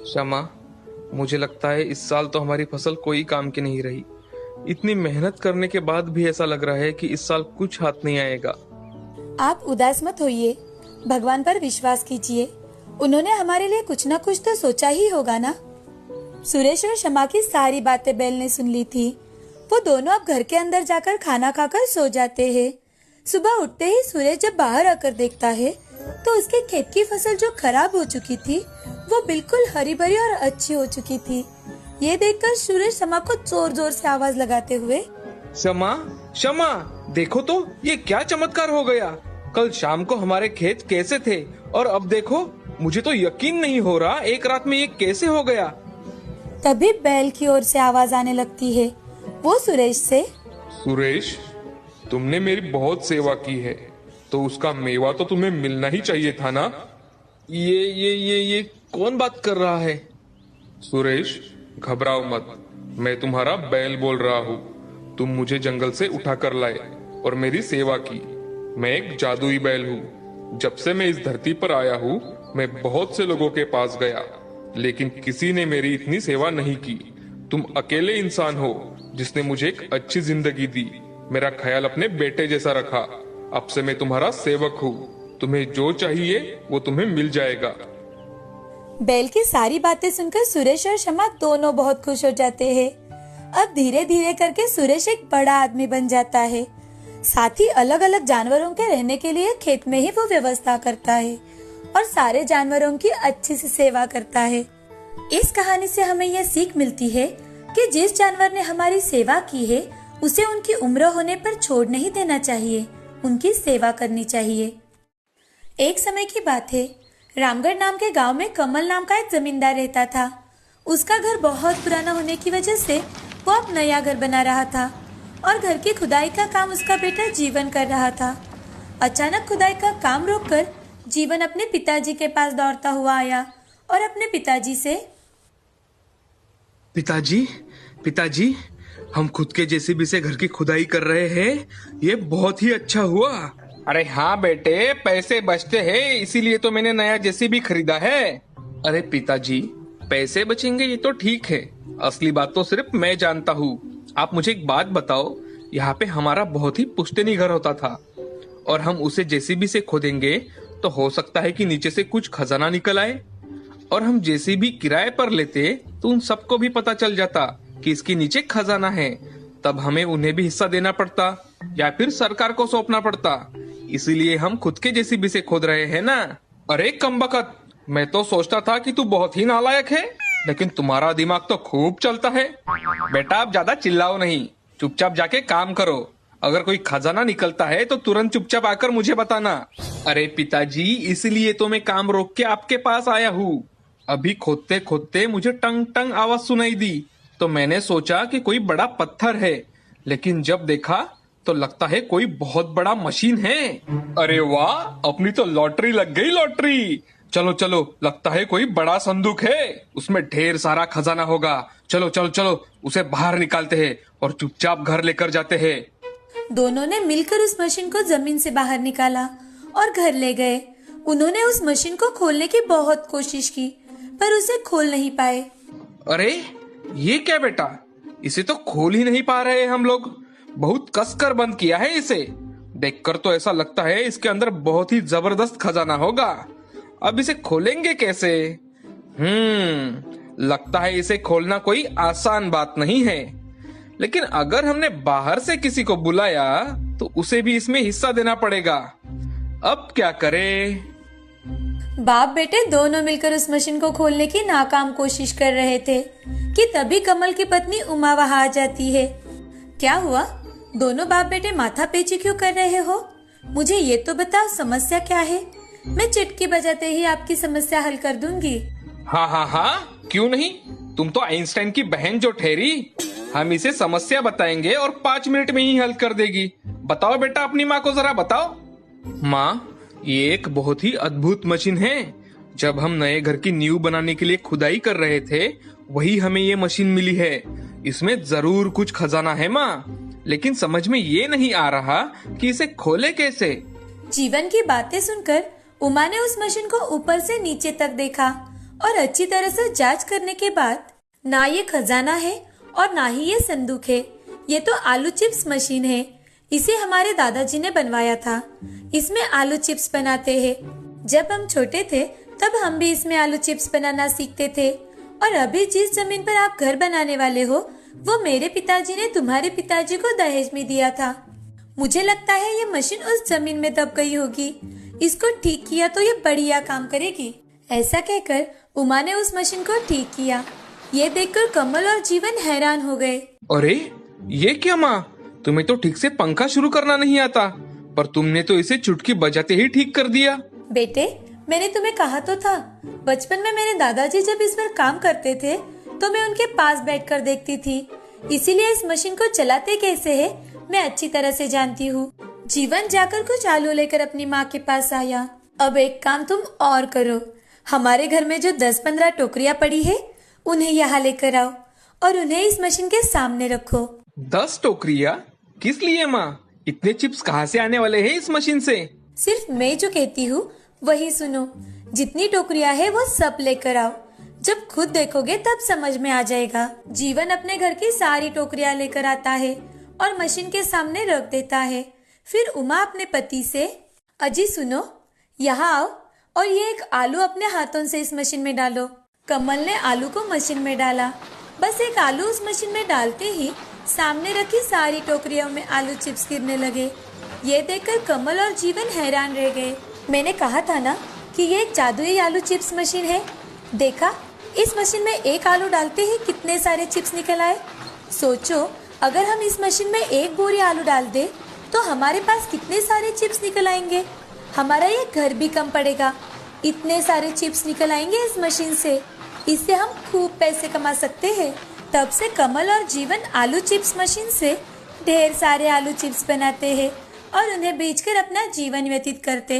शमा, मुझे लगता है इस साल तो हमारी फसल कोई काम की नहीं रही। इतनी मेहनत करने के बाद भी ऐसा लग रहा है कि इस साल कुछ हाथ नहीं आएगा। आप उदास मत होइए, भगवान पर विश्वास कीजिए। उन्होंने हमारे लिए कुछ न कुछ तो सोचा ही होगा ना। सुरेश और शमा की सारी बातें बैल ने सुन ली थी। वो दोनों अब घर के अंदर जाकर खाना खाकर सो जाते हैं। सुबह उठते ही सुरेश जब बाहर आकर देखता है तो उसके खेत की फसल जो खराब हो चुकी थी वो बिल्कुल हरी भरी और अच्छी हो चुकी थी। ये देखकर सुरेश शमा को जोर जोर से आवाज लगाते हुए, शमा, शमा, देखो तो ये क्या चमत्कार हो गया। कल शाम को हमारे खेत कैसे थे और अब देखो, मुझे तो यकीन नहीं हो रहा एक रात में ये कैसे हो गया। तभी बैल की ओर से आवाज आने लगती है। वो सुरेश से, सुरेश, तुमने मेरी बहुत सेवा की है, तो उसका मेवा तो तुम्हें मिलना ही चाहिए था ना। ये कौन बात कर रहा है? सुरेश, घबराओ मत, मैं तुम्हारा बैल बोल रहा हूँ। तुम मुझे जंगल से उठा कर लाए और मेरी सेवा की। मैं एक जादुई बैल हूँ। जब से मैं इस धरती पर आया हूँ, मैं बहुत से लोगों के पास गया, लेकिन किसी ने मेरी इतनी सेवा नहीं की। तुम अकेले इंसान हो जिसने मुझे एक अच्छी जिंदगी दी, मेरा ख्याल अपने बेटे जैसा रखा। अब से मैं तुम्हारा सेवक हूँ। तुम्हें जो चाहिए वो तुम्हें मिल जाएगा। बैल की सारी बातें सुनकर सुरेश और शमा दोनों बहुत खुश हो जाते हैं। अब धीरे धीरे करके सुरेश एक बड़ा आदमी बन जाता है। साथ ही अलग अलग जानवरों के रहने के लिए खेत में ही वो व्यवस्था करता है और सारे जानवरों की अच्छी से सेवा करता है। इस कहानी से हमें यह सीख मिलती है कि जिस जानवर ने हमारी सेवा की है उसे उनकी उम्र होने पर छोड़ नहीं देना चाहिए, उनकी सेवा करनी चाहिए। एक समय की बात है, रामगढ़ नाम के गांव में कमल नाम का एक जमींदार रहता था। उसका घर बहुत पुराना होने की वजह से वो अब नया घर बना रहा था और घर की खुदाई का काम उसका बेटा जीवन कर रहा था। अचानक खुदाई का काम रोककर जीवन अपने पिताजी के पास दौड़ता हुआ आया और अपने पिताजी से, पिताजी, पिताजी, हम खुद के जेसीबी से घर की खुदाई कर रहे हैं। ये बहुत ही अच्छा हुआ। अरे हाँ बेटे, पैसे बचते हैं, इसीलिए तो मैंने नया जेसीबी खरीदा है। अरे पिताजी, पैसे बचेंगे ये तो ठीक है, असली बात तो सिर्फ मैं जानता हूँ। आप मुझे एक बात बताओ, यहाँ पे हमारा बहुत ही पुश्तैनी घर होता था और हम उसे जेसीबी से खोदेंगे तो हो सकता है कि नीचे से कुछ खजाना निकल आए, और हम जेसीबी किराए पर लेते तो उन सबको भी पता चल जाता कि इसके नीचे खजाना है। तब हमें उन्हें भी हिस्सा देना पड़ता या फिर सरकार को सौंपना पड़ता। इसीलिए हम खुद के जेसीबी से खोद रहे हैं ना। अरे कमबख्त, मैं तो सोचता था कि तू बहुत ही नालायक है, लेकिन तुम्हारा दिमाग तो खूब चलता है। बेटा, आप ज्यादा चिल्लाओ नहीं, चुपचाप जाके काम करो। अगर कोई खजाना निकलता है तो तुरंत चुपचाप आकर मुझे बताना। अरे पिताजी, इसलिए तो मैं काम रोक के आपके पास आया हूँ। अभी खोदते खोदते मुझे टंग टंग आवाज सुनाई दी तो मैंने सोचा कि कोई बड़ा पत्थर है, लेकिन जब देखा तो लगता है कोई बहुत बड़ा मशीन है। अरे वाह, अपनी तो लॉटरी लग गई, लॉटरी। चलो चलो, लगता है कोई बड़ा संदूक है, उसमें ढेर सारा खजाना होगा। चलो चलो चलो, उसे बाहर निकालते हैं और चुपचाप घर लेकर जाते हैं। दोनों ने मिलकर उस मशीन को जमीन से बाहर निकाला और घर ले गए। उन्होंने उस मशीन को खोलने की बहुत कोशिश की पर उसे खोल नहीं पाए। अरे ये क्या बेटा, इसे तो खोल ही नहीं पा रहे हम लोग। बहुत कसकर बंद किया है इसे। देखकर तो ऐसा लगता है इसके अंदर बहुत ही जबरदस्त खजाना होगा। अब इसे खोलेंगे कैसे? लगता है इसे खोलना कोई आसान बात नहीं है। लेकिन अगर हमने बाहर से किसी को बुलाया तो उसे भी इसमें हिस्सा देना पड़ेगा। अब क्या करें? बाप बेटे दोनों मिलकर उस मशीन को खोलने की नाकाम कोशिश कर रहे थे कि तभी कमल की पत्नी उमा वहां आ जाती है। क्या हुआ? दोनों बाप बेटे माथा पेची क्यों कर रहे हो? मुझे ये तो बताओ, समस्या क्या है? मैं चिटकी बजाते ही आपकी समस्या हल कर दूंगी। हाँ हाँ हाँ, क्यों नहीं। तुम तो आइंस्टाइन की बहन जो ठहरी। हम इसे समस्या बताएंगे और 5 मिनट में ही हल कर देगी। बताओ बेटा, अपनी माँ को जरा बताओ। माँ, ये एक बहुत ही अद्भुत मशीन है। जब हम नए घर की नींव बनाने के लिए खुदाई कर रहे थे, वही हमें ये मशीन मिली है। इसमें जरूर कुछ खजाना है माँ, लेकिन समझ में ये नहीं आ रहा कि इसे खोले कैसे। जीवन की बातें सुनकर उमा ने उस मशीन को ऊपर से नीचे तक देखा और अच्छी तरह से जांच करने के बाद ना ये खजाना है और ना ही ये संदूक है, ये तो आलू चिप्स मशीन है। इसे हमारे दादाजी ने बनवाया था। इसमें आलू चिप्स बनाते हैं। जब हम छोटे थे तब हम भी इसमें आलू चिप्स बनाना सीखते थे। और अभी जिस जमीन पर आप घर बनाने वाले हो वो मेरे पिताजी ने तुम्हारे पिताजी को दहेज में दिया था। मुझे लगता है ये मशीन उस जमीन में दब गई होगी। इसको ठीक किया तो ये बढ़िया काम करेगी। ऐसा कहकर उमा ने उस मशीन को ठीक किया। ये देखकर कमल और जीवन हैरान हो गए। अरे ये क्या माँ, तुम्हें तो ठीक से पंखा शुरू करना नहीं आता, पर तुमने तो इसे चुटकी बजाते ही ठीक कर दिया। बेटे, मैंने तुम्हें कहा तो था, बचपन में मेरे दादाजी जब इस पर काम करते थे तो मैं उनके पास बैठकर देखती थी। इसीलिए इस मशीन को चलाते कैसे है मैं अच्छी तरह से जानती हूँ। जीवन जाकर कुछ आलू लेकर अपनी माँ के पास आया। अब एक काम तुम और करो, हमारे घर में जो 10-15 टोकरियाँ पड़ी है उन्हें यहाँ लेकर आओ और उन्हें इस मशीन के सामने रखो। 10 टोकरियाँ? किस लिए माँ? इतने चिप्स कहाँ से आने वाले हैं इस मशीन से? सिर्फ मैं जो कहती हूँ वही सुनो। जितनी टोकरियाँ है वो सब लेकर आओ। जब खुद देखोगे तब समझ में आ जाएगा। जीवन अपने घर की सारी टोकरियाँ लेकर आता है और मशीन के सामने रख देता है। फिर उमा अपने पति से, अजी सुनो, यहाँ आओ और ये एक आलू अपने हाथों से इस मशीन में डालो। कमल ने आलू को मशीन में डाला। बस एक आलू उस मशीन में डालते ही सामने रखी सारी टोकरियों में आलू चिप्स गिरने लगे। ये देखकर कमल और जीवन हैरान रह गए। मैंने कहा था ना कि ये एक जादुई आलू चिप्स मशीन है। देखा, इस मशीन में एक आलू डालते ही कितने सारे चिप्स निकल आए। सोचो, अगर हम इस मशीन में एक बोरी आलू डाल दे तो हमारे पास कितने सारे चिप्स निकल आएंगे। हमारा ये घर भी कम पड़ेगा। इतने सारे चिप्स निकल आएंगे इस मशीन से। इससे हम खूब पैसे कमा सकते हैं। तब से कमल और जीवन आलू चिप्स मशीन से ढेर सारे आलू चिप्स बनाते हैं और उन्हें बेचकर अपना जीवन व्यतीत करते हैं।